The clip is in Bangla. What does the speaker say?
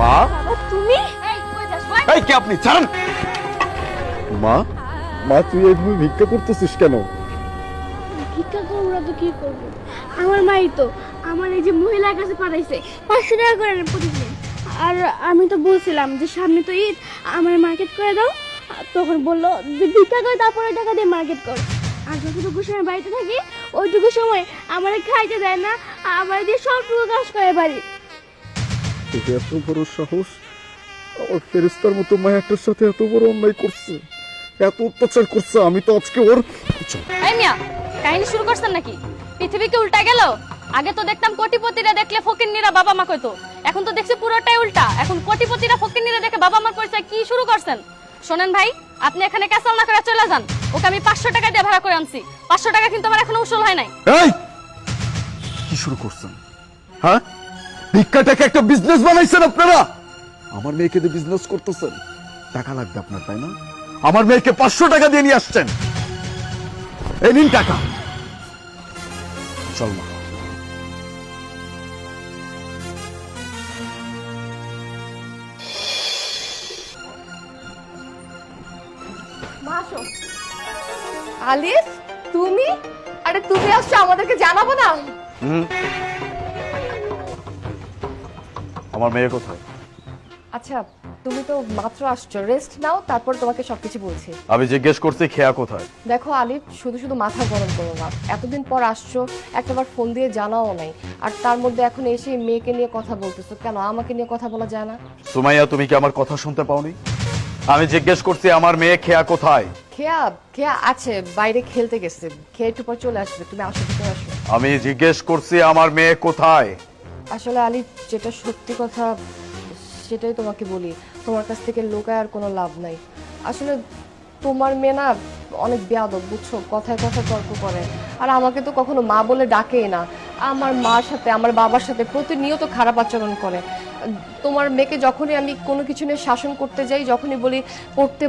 মা, বাবা তুমি এই কে আপনি? ছাড়েন। মা, মা তুই এইভাবে ভিক্ষা করতেছিস কেন? ভিক্ষা করবো না তো কি করবো? আমার মাই তো আমার এই যে মহিলার কাছে পাঠাইছে 500 টাকা করে নেন প্রতিদিন। আর আমি তো বলছিলাম যে সামনে তো ঈদ, আমার মার্কেট করে দাও। তখন বললো যে ভিক্ষা করে তারপরে টাকা দিয়ে মার্কেট কর। আর যতটুকু সময় বাড়িতে থাকি ওইটুকু সময় আমার খাইতে দেয় না, আমার দিয়ে সবটুকু কাজ করে বাড়ি। তোকে এত বড় সাহস, আমার ফেরেস্তার মতো মায়াটার সাথে এত বড় অন্যায় করছে, এত অত্যাচার করছে। আমি তো আজকে ওর এই মিয়া, কাহিনী শুরু করছেন নাকি? পৃথিবী কি উল্টা গেল? আগে তো দেখতাম কোটিপতিরা দেখলে ফকিন্নিরা বাবা মা কইতো, এখন তো দেখছি পুরোটাই উল্টা। এখন কোটিপতিরা ফকিন্নিরা দেখে বাবা মার পরিচয় কি শুরু করছেন? শোনেন ভাই, আপনি এখানে ক্যাসাল না করে চলে যান। ওকে আমি 500 টাকা দিয়ে ভাড়া করে আনছি। 500 টাকা কিন্তু আমার এখনো উসুল হয় নাই। এই কি শুরু করছেন? হ্যাঁ, ভিক্ষাটাকে একটা বিজনেস বানাইছেন আপনারা। আমার মেয়েকে দিয়ে বিজনেস করতেছেন, টাকা লাগবে আপনার, তাই না? আমার মেয়েকে 500 টাকা দিয়ে নিয়ে আসছেন। এই নিন টাকা, চল মা। আলিফ, তুমি? আরে তুমি আসছো, আমাদেরকে জানাবো না? আমার মেয়ে কোথায়? আচ্ছা, তুমি তো মাত্র আসছো, রেস্ট নাও, তারপর তোমাকে সবকিছু বলছি। আমি জিজ্ঞেস করছি খেয়া কোথায়। দেখো আলিফ, শুধু শুধু মাথা গরম করো না। এতদিন পর আসছো, একটাবার ফোন দিয়ে জানাও নাই, আর তার মধ্যে এখন এসে মেয়েকে নিয়ে কথা বলতেছো কেন? আমাকে নিয়ে কথা বলা যায় না? সুমাইয়া, তুমি কি আমার কথা শুনতে পাওনি? আমি জিজ্ঞেস করছি আমার মেয়ে খেয়া কোথায়। খেয়া খেয়া আছে, বাইরে খেলতে গেছে, খেয়ে একটু পর চলে আসবে। তুমি আসো, ভিতরে আসো। আমি জিজ্ঞেস করছি আমার মেয়ে কোথায়। আসলে আলিফ, যেটা সত্যি কথা সেটাই তোমাকে বলি, তোমার কাছ থেকে লুকায় আর কোনো লাভ নাই। আসলে তোমার মেয়ে না অনেক বেয়াদব, বুঝছো? কথায় কথায় তর্ক করে, আর আমাকে তো কখনো মা বলে ডাকেই না। আমার মার সাথে, আমার বাবার সাথে প্রতিনিয়ত খারাপ আচরণ করে। তোমার মেয়েকে যখনই আমি কোনো কিছু নিয়ে শাসন করতে যাই, যখনই বলি পড়তে